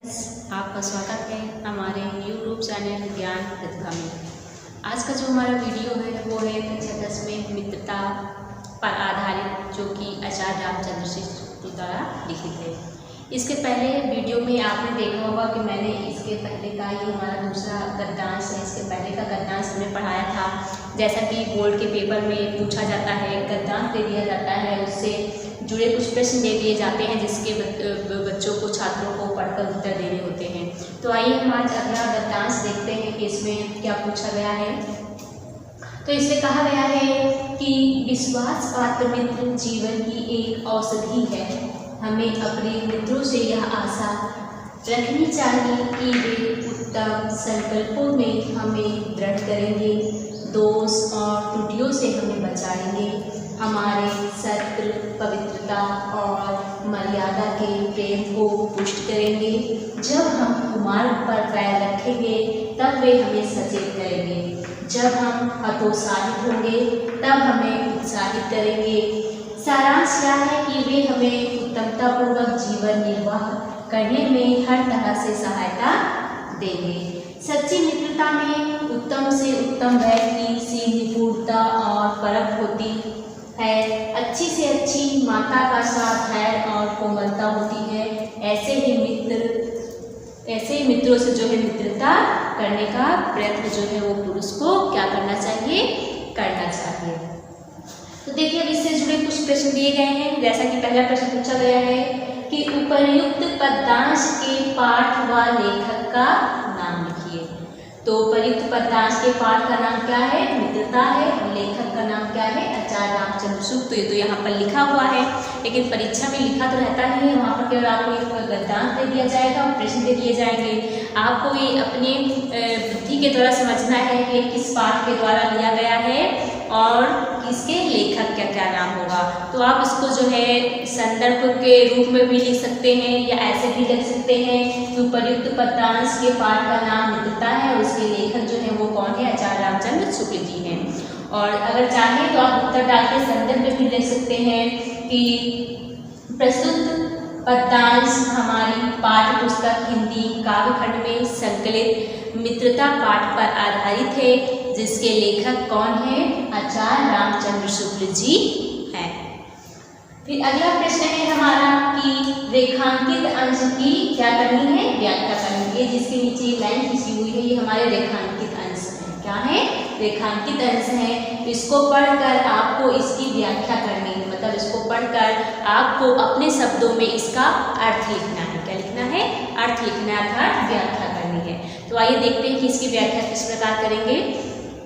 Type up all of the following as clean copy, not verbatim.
आपका स्वागत है हमारे YouTube चैनल ज्ञान प्रतिभा में। आज का जो हमारा वीडियो है वो है कक्षा 10 में मित्रता पर आधारित, जो कि आचार्य रामचंद्र शुक्ल द्वारा लिखित है। इसके पहले वीडियो में आपने देखा होगा कि मैंने इसके पहले का ये हमारा दूसरा गद्यांश है। इसके पहले का गद्यांश हमने पढ़ाया था। जैसा कि बोर्ड के पेपर में पूछा जाता है, गद्यांश दे दिया जाता है, उससे जुड़े कुछ प्रश्न दे दिए जाते हैं जिसके बच्चों को, छात्रों को पढ़कर उत्तर देने होते हैं। तो आइए हम आज अगला गद्यांश देखते हैं कि इसमें क्या पूछा गया है। तो इसमें कहा गया है कि विश्वास पात्र मित्र जीवन की एक औषधि है। हमें अपने मित्रों से यह आशा रखनी चाहिए कि वे उत्तम संकल्पों में हमें दृढ़ करेंगे, दोष और त्रुटियों से हमें बचाएंगे, हमारे सत्य, पवित्रता और मर्यादा के प्रेम को पुष्ट करेंगे। जब हम कुमार्ग पर पैर रखेंगे तब वे हमें सचेत करेंगे, जब हम हतोत्साहित होंगे तब हमें उत्साहित करेंगे। सारांश यह है कि वे हमें उत्तमतापूर्वक जीवन निर्वाह करने में हर तरह से सहायता देंगे। सच्ची मित्रता में उत्तम से उत्तम व्यक्ति की निपुणता और परख होती है। अच्छी से अच्छी माता का साथ धैर्य और कोमलता होती है। ऐसे ही मित्रों से जो है मित्रता करने का प्रयत्न जो है वो पुरुष को क्या करना चाहिए। तो देखिए, अब इससे जुड़े कुछ प्रश्न दिए गए हैं। जैसा कि पहला प्रश्न पूछा गया है कि उपर्युक्त पद्यांश के पाठ व लेखक का नाम लिखिए। तो उपर्युक्त पद्यांश के पाठ का नाम क्या है? मित्रता है। लेखक का नाम क्या है? आचार्य रामचंद्र शुक्ल। तो ये तो यहाँ पर लिखा हुआ है, लेकिन परीक्षा में लिखा तो रहता नहीं है। वहाँ पर केवल आपको एक गद्यांश दे दिया जाएगा और प्रश्न दे दिए जाएंगे। आपको ये अपने बुद्धि के द्वारा समझना है कि किस पाठ के द्वारा लिया गया है और इसके लेखक क्या क्या नाम होगा। तो आप इसको जो है संदर्भ के रूप में भी लिख सकते हैं या ऐसे भी लिख सकते हैं कि उपर्युक्त पद्यांश के पाठ का नाम मित्रता है और उसके लेखक जो है वो कौन है? आचार्य रामचंद्र शुक्ल जी हैं। और अगर चाहें तो आप उत्तर डाल के संदर्भ में भी लिख सकते हैं कि प्रस्तुत पद्यांश हमारी पाठ्य पुस्तक हिंदी काव्यखंड में संकलित मित्रता पाठ पर आधारित है, जिसके लेखक कौन है? आचार्य रामचंद्र शुक्ल जी हैं। फिर अगला प्रश्न है हमारा कि रेखांकित अंश की क्या करनी है? व्याख्या करनी है। जिसके नीचे लाइन खींची हुई है ये हमारे रेखांकित अंश हैं। क्या है? रेखांकित अंश हैं। इसको पढ़कर आपको इसकी व्याख्या करनी है, मतलब इसको पढ़कर आपको अपने शब्दों में इसका अर्थ लिखना है। क्या लिखना है? अर्थ लिखना है, अर्थात व्याख्या करनी है। तो आइए देखते हैं कि इसकी व्याख्या किस प्रकार करेंगे।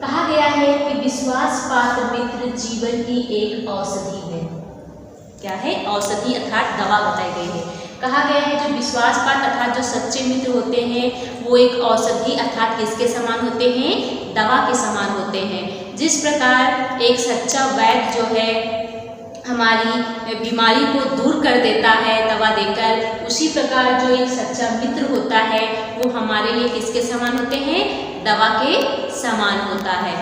कहा गया है कि विश्वास पात्र मित्र जीवन की एक औषधि है। क्या है? औषधि अर्थात दवा बताई गई है। कहा गया है जो विश्वास पात्र अर्थात जो सच्चे मित्र होते हैं वो एक औषधि अर्थात किसके समान होते हैं? दवा के समान होते हैं। जिस प्रकार एक सच्चा वैद्य जो है हमारी बीमारी को दूर कर देता है दवा देकर, उसी प्रकार जो एक सच्चा मित्र होता है वो हमारे लिए किसके समान होते हैं? दवा के समान होता है।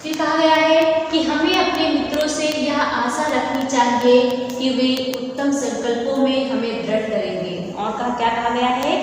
फिर कहा गया है कि हमें अपने मित्रों से यह आशा रखनी चाहिए कि वे उत्तम संकल्पों में हमें दृढ़ करेंगे। और क्या कहा गया है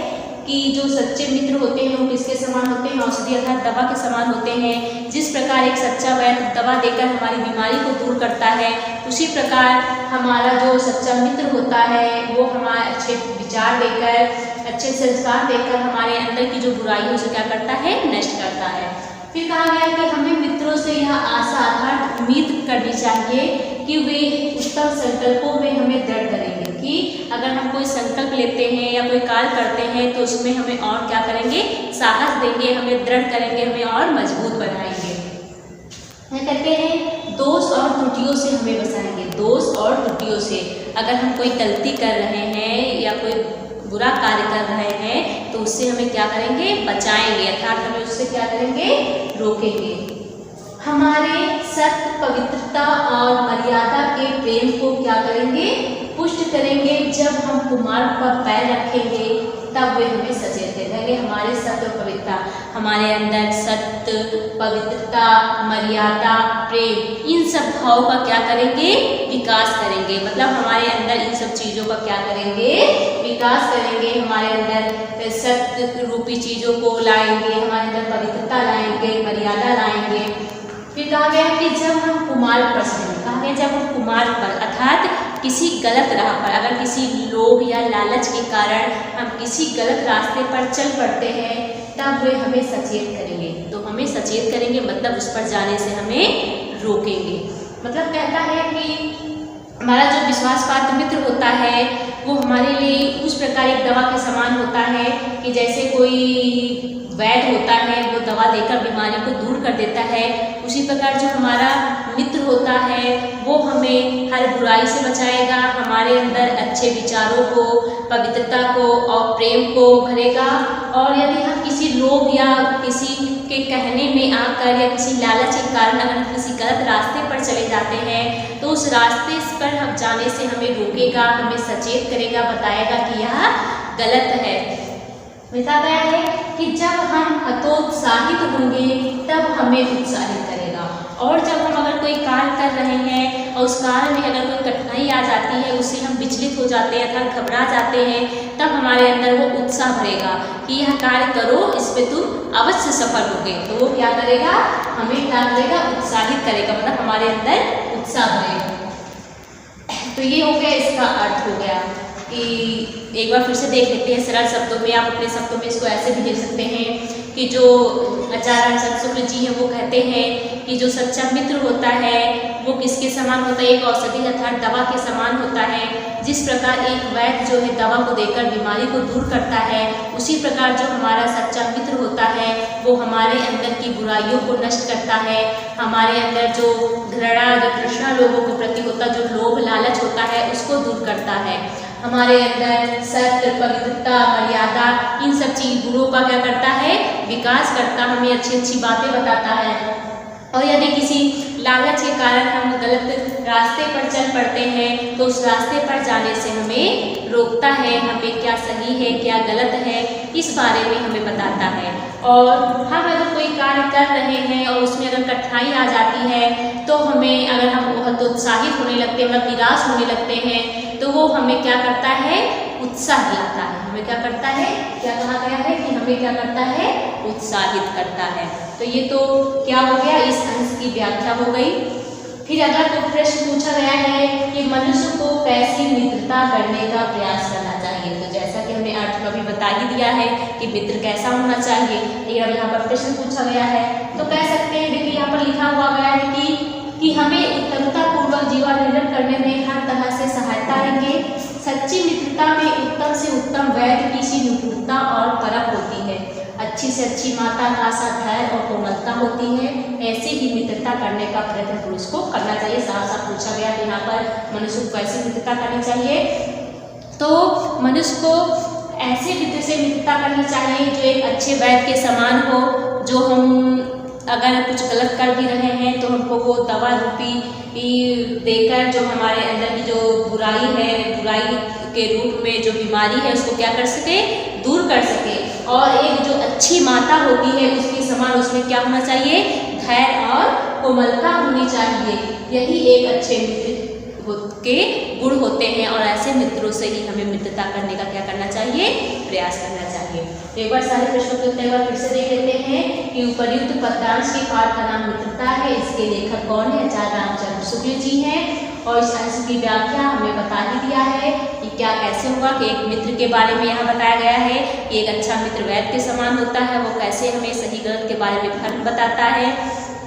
कि जो सच्चे मित्र होते हैं वो किसके समान होते हैं? औषधि अर्थात दवा के समान होते हैं। जिस प्रकार एक सच्चा वैद्य दवा देकर हमारी बीमारी को दूर करता है, उसी प्रकार हमारा जो सच्चा मित्र होता है वो हमारे अच्छे विचार देकर, अच्छे संस्कार देकर हमारे अंदर की जो बुराई है उसे क्या करता है? नष्ट करता है। फिर कहा गया कि हमें मित्रों से यह आशा अर्थात उम्मीद करनी चाहिए कि वे उत्तम संकल्पों में हमें दृढ़ करेंगे। कि अगर हम कोई संकल्प लेते हैं या कोई कार्य करते हैं तो उसमें हमें और क्या करेंगे? साहस देंगे, हमें दृढ़ करेंगे, हमें और मजबूत बनाएंगे। कहते हैं दोष और त्रुटियों से हमें बचाएंगे। दोष और त्रुटियों से, अगर हम कोई गलती कर रहे हैं या कोई बुरा कार्य कर रहे हैं तो उससे हमें क्या करेंगे? बचाएंगे, अर्थात हमें उससे क्या करेंगे? रोकेंगे। हमारे सत्य, पवित्रता और मर्यादा के प्रेम को क्या करेंगे? पुष्ट करेंगे। जब हम कुमार्ग पर पैर रखेंगे तब वे हमें सचेत करेंगे। हमारे सत्य और पवित्रता, हमारे अंदर सत्य, पवित्रता, मर्यादा, प्रेम, इन सब भाव का क्या करेंगे? विकास करेंगे। मतलब हमारे अंदर इन सब चीज़ों का क्या करेंगे? विकास करेंगे। हमारे अंदर सत्य रूपी चीज़ों को लाएंगे, हमारे अंदर पवित्रता लाएंगे, मर्यादा लाएंगे। फिर कहा गया कि जब हम कुमार पर, कहा गया जब हम कुमार पर अर्थात किसी गलत राह पर, अगर किसी लोभ या लालच के कारण हम किसी गलत रास्ते पर चल पड़ते हैं, तब वे हमें सचेत करेंगे। तो हमें सचेत करेंगे मतलब उस पर जाने से हमें रोकेंगे। मतलब कहता है कि हमारा जो विश्वासपात्र मित्र होता है वो हमारे लिए उस प्रकार एक दवा के समान होता है कि जैसे कोई वैद्य होता है वो दवा देकर बीमारी को दूर कर देता है, उसी प्रकार जो हमारा मित्र होता है वो हमें हर बुराई से बचाएगा, हमारे अंदर अच्छे विचारों को, पवित्रता को और प्रेम को भरेगा। और यदि हम किसी लोभ या किसी के कहने में आकर या किसी लालच के कारण अगर हम किसी गलत रास्ते पर चले जाते हैं तो उस रास्ते पर हम जाने से हमें रोकेगा, हमें सचेत करेगा, बताएगा कि यह गलत है। बताया गया है कि जब हम हतोत्साहित होंगे तब हमें उत्साहित करेगा। और जब हम अगर कोई कार्य कर रहे हैं और उस कार्य में अगर कोई कठिनाई आ जाती है, उससे हम विचलित हो जाते हैं अर्थात घबरा जाते हैं, तब हमारे अंदर वो उत्साह भरेगा कि यह कार्य करो, इस पे तुम अवश्य सफल होगे। तो वो क्या करेगा? हमें क्या करेगा? उत्साहित करेगा, मतलब हमारे अंदर उत्साह भरेगा। तो ये हो गया, इसका अर्थ हो गया कि एक बार फिर से देख लेते हैं सरल शब्दों में। आप अपने शब्दों में इसको ऐसे भी देख सकते हैं कि जो आचार्य शुक्ल जी हैं वो कहते हैं कि जो सच्चा मित्र होता है वो किसके समान होता है? एक औषधि अर्थात दवा के समान होता है। जिस प्रकार एक वैद्य जो है दवा को देकर बीमारी को दूर करता है, उसी प्रकार जो हमारा सच्चा मित्र होता है वो हमारे अंदर की बुराइयों को नष्ट करता है, हमारे अंदर जो घृणा, जो तृष्णा लोगों के प्रति होता है, जो लोभ लालच होता है, उसको दूर करता है। हमारे अंदर सत्य, पवित्रता, मर्यादा, इन सब चीज गुणों का क्या करता है? विकास करता, हमें अच्छी अच्छी बातें बताता है। और यदि किसी लालच के कारण हम गलत रास्ते पर चल पड़ते हैं तो उस रास्ते पर जाने से हमें रोकता है, हमें क्या सही है क्या गलत है इस बारे में हमें बताता है। और हम अगर कोई कार्य कर रहे हैं और उसमें अगर कठिनाई आ जाती है तो हमें, अगर हम बहुत उत्साहित होने लगते हैं, मतलब निराश होने लगते हैं, तो वो हमें क्या करता है? उत्साह दिलाता है। हमें क्या करता है? क्या कहा गया है कि हमें क्या करता है? उत्साहित करता है। तो ये तो क्या हो गया? इस अंश की व्याख्या हो गई। फिर अगर तो प्रश्न पूछा गया है कि मनुष्य को कैसी मित्रता करने का प्रयास करना चाहिए, तो जैसा कि हमने अर्थ में भी बता ही दिया है कि मित्र कैसा होना चाहिए, लेकिन अब यहाँ पर प्रश्न पूछा गया है तो कह सकते हैं, देखिए यहाँ पर लिखा हुआ गया है कि हमें उत्तमता पूर्वक जीवन निर्वाह करने में हर तरह से सहायता देंगे। सच्ची मित्रता में उत्तम से उत्तम वैद्य की सी निपुणता और परख होती है, अच्छी से अच्छी माता का सा धैर्य और कोमलता होती है। ऐसी ही मित्रता करने का प्रयत्न पुरुष को करना चाहिए। साफ साफ पूछा गया कि यहाँ पर मनुष्य को कैसी मित्रता करनी चाहिए, तो मनुष्य को ऐसे मित्र से मित्रता करनी चाहिए जो एक अच्छे वैद्य के समान हो, जो हम अगर कुछ गलत कर भी रहे हैं तो हमको वो दवा रूपी देकर जो हमारे अंदर की जो बुराई है, बुराई के रूप में जो बीमारी है उसको क्या कर सके? दूर कर सके। और एक जो अच्छी माता होती है उसके समान उसमें क्या होना चाहिए? धैर्य और कोमलता होनी चाहिए। यही एक अच्छे मित्र के गुण होते हैं और ऐसे मित्रों से ही हमें मित्रता करने का क्या करना चाहिए? प्रयास करना चाहिए। तो एक बार सारे प्रश्नों के उत्तर फिर से देख लेते हैं कि उपर्युक्त पद्यांश के पाठ का नाम मित्रता है। इसके लेखक कौन है? आचार्य रामचंद्र शुक्ल जी हैं। और इस अंश की व्याख्या हमें बता ही दिया है कि क्या कैसे हुआ, कि एक मित्र के बारे में यहाँ बताया गया है कि एक अच्छा मित्र वैद्य के समान होता है, वो कैसे हमें सही गलत के बारे में फर्क बताता है,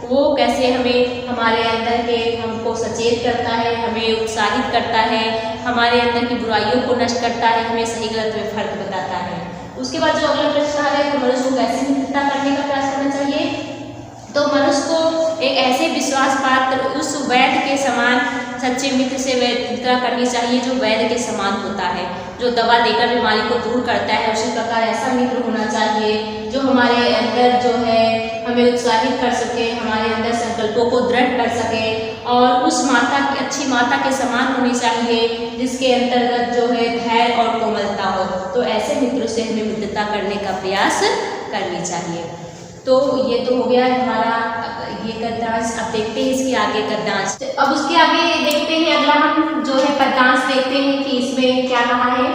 वो कैसे हमें हमारे अंदर के हमको सचेत करता है, हमें उत्साहित करता है, हमारे अंदर की बुराइयों को नष्ट करता है, हमें सही गलत में फर्क बताता है। उसके बाद जो अगला प्रश्न है कि मनुष्य को कैसे मित्रता करने का प्रयास करना चाहिए, तो मनुष्य को एक ऐसे विश्वास पात्र उस वैद्य के समान सच्चे मित्र से मित्रता करनी चाहिए जो वैद्य के समान होता है, जो दवा देकर बीमारी को दूर करता है। उसी प्रकार ऐसा मित्र होना चाहिए जो हमारे अंदर जो है हमें उत्साहित कर सके, हमारे अंदर संकल्पों को दृढ़ कर सके, और उस माता की अच्छी माता के समान होनी चाहिए जिसके अंतर्गत जो है धैर्य और कोमलता हो। तो ऐसे मित्रों से हमें मित्रता करने का प्रयास करनी चाहिए। तो ये तो हो गया हमारा ये गद्यांश। अब देखते हैं इसके आगे गद्यांश। अब उसके आगे देखते हैं अगला हम जो है पद्यांश देखते हैं कि इसमें क्या कहा है।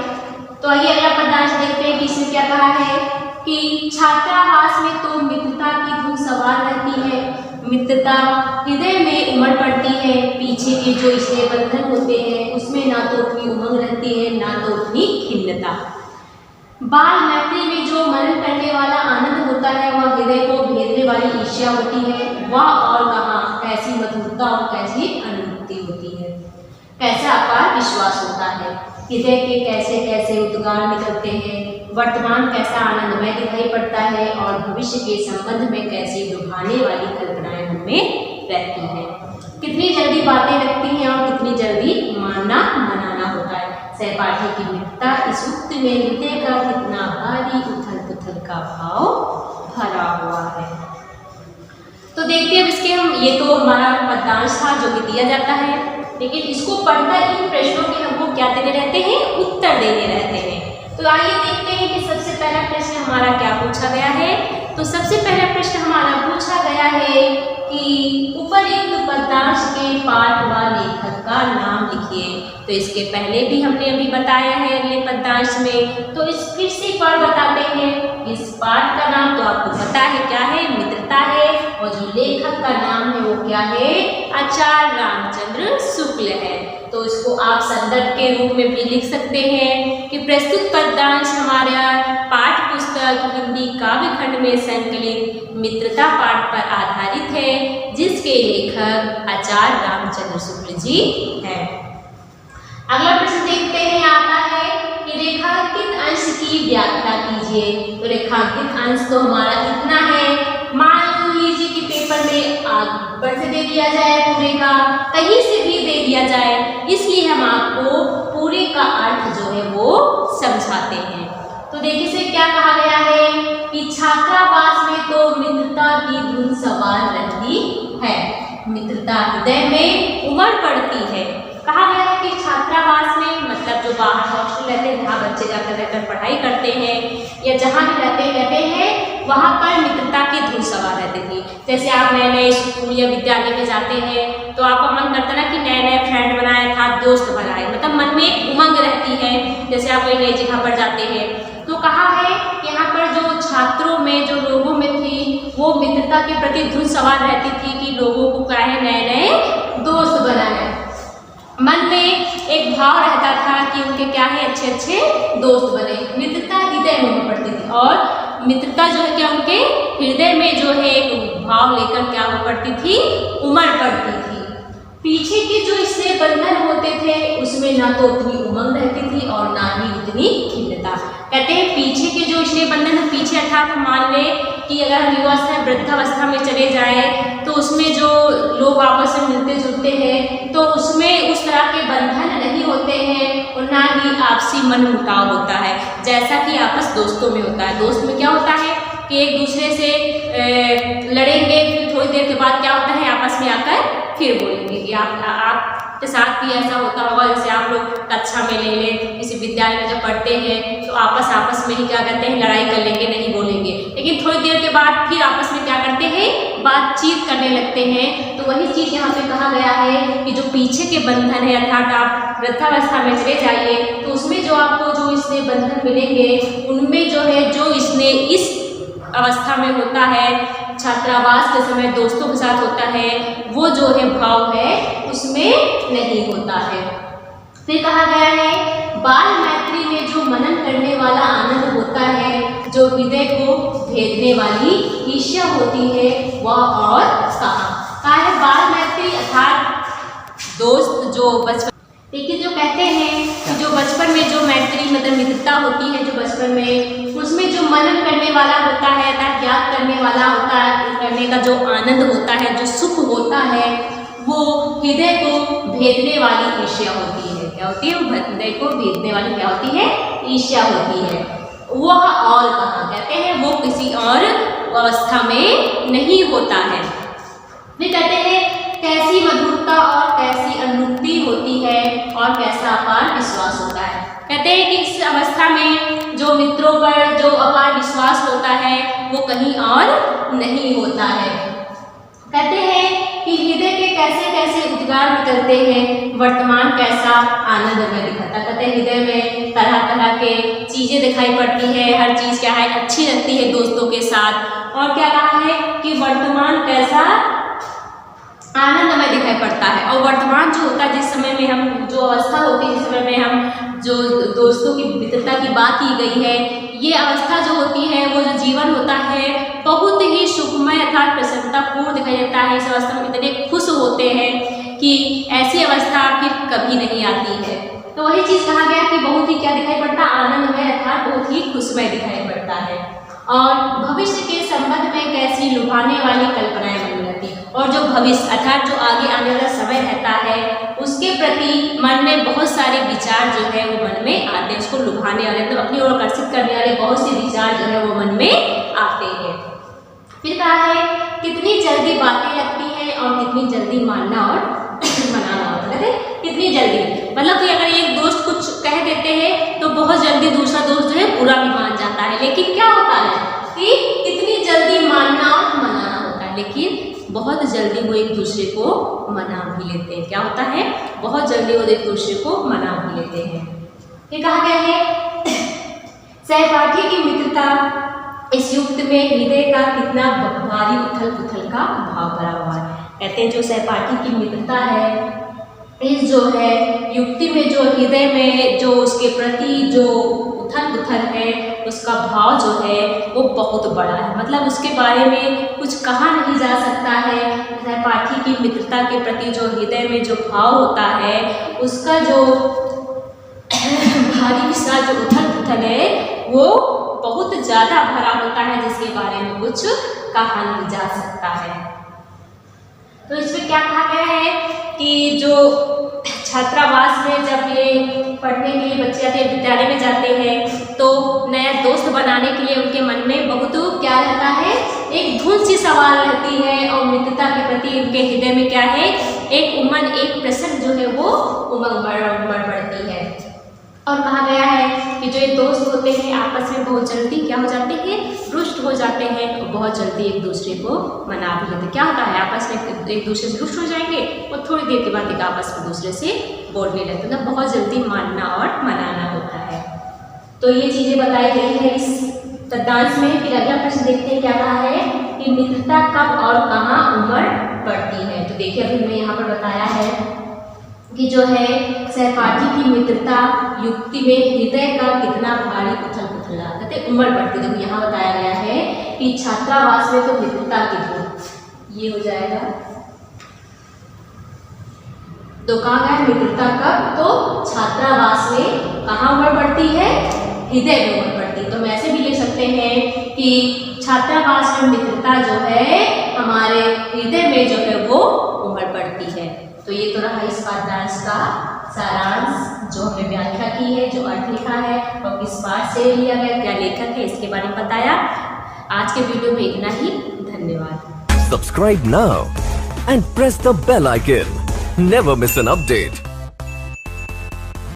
तो आइए अगला पद्यांश देखते हैं कि इसमें क्या कहा है कि छात्रावास में तो मित्रता की धुन सवार रहती है, मित्रता हृदय में उमड़ पड़ती है, पीछे के जो स्नेह बंधन होते हैं उसमें ना तो उतनी उमंग रहती है ना तो उतनी खिन्नता। बाल मैत्री में जो मनन करने वाला आनंद होता है वह हृदय को भेदने वाली ईर्ष्या होती है। वह और कहाँ कैसी मधुरता और कैसी अनुभूति होती है, कैसा अपार विश्वास होता है, हृदय के कैसे कैसे उद्गार निकलते हैं, वर्तमान कैसा आनंदमय दिखाई पड़ता है और भविष्य के संबंध में कैसी लुभाने वाली कल्पनाएं हमें रहती हैं। कितनी जल्दी बातें लगती हैं और कितनी जल्दी मानना मनाना होता है। सहपाठी की मित्रता इस उक्त में हृदय का कितना भारी उथल पुथल का भाव भरा हुआ है। तो देखते हैं इसके हम, ये तो हमारा पद्यांश था जो कि दिया जाता है, लेकिन इसको पढ़कर इन प्रश्नों के हमको क्या देने रहते हैं, उत्तर देने रहते हैं। तो आइए देखते हैं कि सबसे पहला प्रश्न हमारा क्या पूछा गया है। तो सबसे पहला प्रश्न हमारा पूछा गया है कि उपर्युक्त पद्यांश के पाठ व लेखक का नाम लिखिए। तो इसके पहले भी हमने अभी बताया है अगले पद्यांश में, तो इस फिर से एक बार बताते हैं। इस पाठ का नाम तो आपको पता है क्या है, मित्रता है, और जो लेखक का नाम है वो क्या है, आचार्य रामचंद्र शुक्ल है। तो इसको आप संदर्भ के रूप में भी लिख सकते हैं कि प्रस्तुत पद्यांश हमारा पाठ पुस्तक हिंदी काव्य खंड में संकलित मित्रता पाठ पर आधारित है, जिसके लेखक आचार्य रामचंद्र शुक्ल जी हैं। अगला प्रश्न देखते हैं, आता है कि रेखांकित अंश की व्याख्या कीजिए। तो रेखांकित अंश तो हमारा कितना है, मान लीजिए कि पेपर में ऊपर से दे दिया जाए, पूरे का कहीं से भी दे दिया जाए, इसलिए हम आपको पूरे का अर्थ जो है वो समझाते हैं। तो देखिए से क्या कहा गया है कि छात्रावास में तो मित्रता की धुन सवार रहती है, मित्रता हृदय में उमड़ पड़ती है। कहा गया है कि छात्रावास में मतलब जो बाहर हॉस्टल रहते हैं, जहाँ बच्चे जाकर रहकर पढ़ाई करते हैं या जहाँ भी रहते हैं वहाँ पर मित्रता की धुन सवार रहती थी। जैसे आप नए नए स्कूल या विद्यालय में जाते हैं तो आपका मन करता है ना कि नए नए फ्रेंड बनाए, था दोस्त बनाए, मतलब मन में एक उमंग रहती है जैसे आप कोई नई जगह पर जाते हैं। तो कहा है यहाँ पर जो छात्रों में जो लोगों में थी वो मित्रता के प्रति धुन सवार रहती थी कि लोगों को क्या है नए नए दोस्त बनाए। मन में एक भाव रहता था कि उनके क्या है अच्छे अच्छे दोस्त बने। मित्रता हृदय में उमड़ पड़ती थी और मित्रता जो है क्या उनके हृदय में जो है एक भाव लेकर क्या हो पड़ती थी, उमड़ पड़ती थी। पीछे के जो स्नेह बंधन होते थे उसमें ना तो उतनी उमंग रहती थी और ना ही उतनी खिन्नता। कहते हैं पीछे के जो स्नेह बंधन, पीछे अर्थात मान ले कि अगर हम युवावस्था वृद्धावस्था में चले जाए तो उसमें जो लोग आपस में मिलते जुलते हैं तो उसमें उस तरह के बंधन नहीं होते हैं और ना ही आपसी मन मुटाव होता है जैसा कि आपस दोस्तों में होता है। दोस्त में क्या होता है कि एक दूसरे से लड़ेंगे, फिर थोड़ी देर के बाद क्या होता है आपस में आकर फिर बोलेंगे कि आपके साथ भी ऐसा होता होगा। जैसे आप लोग कक्षा में ले लें, किसी विद्यालय में जब पढ़ते हैं तो आपस में ही क्या कहते हैं लड़ाई कर लेंगे, नहीं बोलेंगे, लेकिन थोड़ी देर के बाद फिर आपस में क्या करते हैं बातचीत करने लगते हैं। तो वही चीज़ यहाँ पे कहा गया है कि जो पीछे के बंधन है अर्थात आप वृद्धावस्था में चले जाइए तो उसमें जो आपको जो इसने बंधन मिलेंगे उनमें जो है जो इसने इस अवस्था में होता है, छात्रावास के समय दोस्तों के साथ होता है, वो जो है भाव है उसमें नहीं होता है। फिर कहा गया है बाल मैत्री में जो मनन करने वाला आनंद होता है, जो हृदय को भेदने वाली ईर्ष्या होती है, वह और कहा है बाल मैत्री अर्थात दोस्त जो बचपन, देखिए जो कहते हैं कि जो बचपन में जो मैत्री मतलब मित्रता होती है जो बचपन में, उसमें जो मनन करने वाला होता है अर्थात याद करने वाला होता है, करने का जो आनंद होता है, जो सुख होता है वो हृदय को भेदने वाली ईर्ष्या होती है। क्या होती है? हृदय को भेदने वाली क्या होती है? ईर्ष्या होती है। वह और कहाँ, कहते हैं वो किसी और अवस्था में नहीं होता है। फिर कहते हैं कैसी मधुरता और कैसी अनुक्ति होती है और कैसा अपार विश्वास होता है। कहते हैं कि इस अवस्था में जो मित्रों पर जो अपार विश्वास होता है वो कहीं और नहीं होता है। कहते हैं कि हृदय के कैसे कैसे उद्गार निकलते हैं, वर्तमान कैसा आनंदमय दिखाता। कहते हैं हृदय में तरह तरह के चीजें दिखाई पड़ती है, हर चीज क्या है अच्छी लगती है दोस्तों के साथ। और क्या कहा है कि वर्तमान कैसा आनंदमय दिखाई पड़ता है। और वर्तमान जो होता है, जिस समय में हम जो अवस्था होती है, जिस समय में हम जो दोस्तों की मित्रता की बात की गई है, ये अवस्था जो होती है, वो जो जीवन होता है बहुत ही सुखमय अर्थात प्रसन्नतापूर्ण दिखाई देता है। इस अवस्था में इतने खुश होते हैं कि ऐसी अवस्था फिर कभी नहीं आती है। तो वही चीज़ कहा गया कि बहुत ही क्या दिखाई पड़ता, आनंदमय अर्थात बहुत ही खुशमय दिखाई पड़ता है। और भविष्य के संबंध में कैसी लुभाने वाली कल्पनाएं बनी रहती है। और जो भविष्य अर्थात जो आगे आने वाला समय रहता है, उसके प्रति मन में बहुत सारे विचार जो है वो मन में आते हैं। उसको लुभाने वाले तो अपनी ओर आकर्षित करने वाले बहुत से विचार जो है वो मन में आते हैं। फिर कहा है कितनी जल्दी बातें लगती हैं और कितनी जल्दी मानना और मनाना होता है। कितनी जल्दी मतलब कि अगर एक दोस्त कुछ कह देते हैं तो बहुत जल्दी दूसरा दोस्त जो है पूरा भी मान जाता है। लेकिन क्या होता है कि कितनी जल्दी मानना और मनाना होता है, लेकिन बहुत जल्दी वो एक दूसरे को मना भी लेते हैं। क्या होता है? बहुत जल्दी वो एक दूसरे को मना भी लेते हैं। ये कहा गया है सहपाठी की मित्रता इस युक्त में हृदय का कितना भारी उथल पुथल का भाव भरा हुआ है। कहते हैं जो सहपाठी की मित्रता है, इस जो है युक्ति में जो हृदय में जो उसके प्रति जो उथल पुथल है, उसका भाव जो है वो बहुत बड़ा है। मतलब उसके बारे में कुछ कहा नहीं जा सकता है। सहपाठी की मित्रता के प्रति जो हृदय में जो भाव होता है, उसका जो भारी विशाल जो उथल पुथल है वो बहुत ज़्यादा भरा होता है, जिसके बारे में कुछ कहा नहीं जा सकता है। तो इसमें क्या कहा गया है कि जो छात्रावास में जब ये पढ़ने के लिए बच्चे आते हैं, विद्यालय में जाते हैं, तो नया दोस्त बनाने के लिए उनके मन में बहुत क्या रहता है, एक धुन सी सवाल रहती है। और मित्रता के प्रति उनके हृदय में क्या है, एक उमंग, एक प्रसन्न जो है वो उमंग बढ़ती है। और कहा गया है कि जो ये दोस्त होते हैं आपस में बहुत जल्दी क्या हो जाते हैं, रुष्ट हो जाते हैं और बहुत जल्दी एक दूसरे को मना भी लेते हैं। क्या होता है, आपस में एक दूसरे से रुष्ट हो जाएंगे और थोड़ी देर के बाद एक आपस में दूसरे से बोलने लगते हैं। बहुत जल्दी मानना और मनाना होता है। तो ये चीज़ें बताई गई है इस पद्यांश में। फिर अगला प्रश्न देखते हैं क्या कहा है कि मित्रता कब और कहाँ उम्र बढ़ती है। तो देखिए अभी मैं यहाँ पर बताया है कि जो है सहपाठी की मित्रता युक्ति में हृदय का कितना भारी उथल पुथल कहते उम्र बढ़ती। देखो यहाँ बताया गया है कि छात्रावास में तो मित्रता की धुन, ये हो जाएगा तो कहाँ गया मित्रता कब, तो छात्रावास में कहाँ उम्र बढ़ती है, हृदय में उम्र बढ़ती है। तो हम ऐसे भी लिख सकते हैं कि छात्रावास में मित्रता जो है हमारे हृदय में जो है वो उम्र बढ़ती है। तो ये तो रहा इस पाठ्यांश का सारांश, जो हमने व्याख्या की है, जो अर्थ लिखा है और किस पाठ से लिया गया, क्या लेखक है, इसके बारे में बताया। आज के वीडियो में इतना ही। धन्यवाद। Subscribe now and press the bell icon. Never miss an update.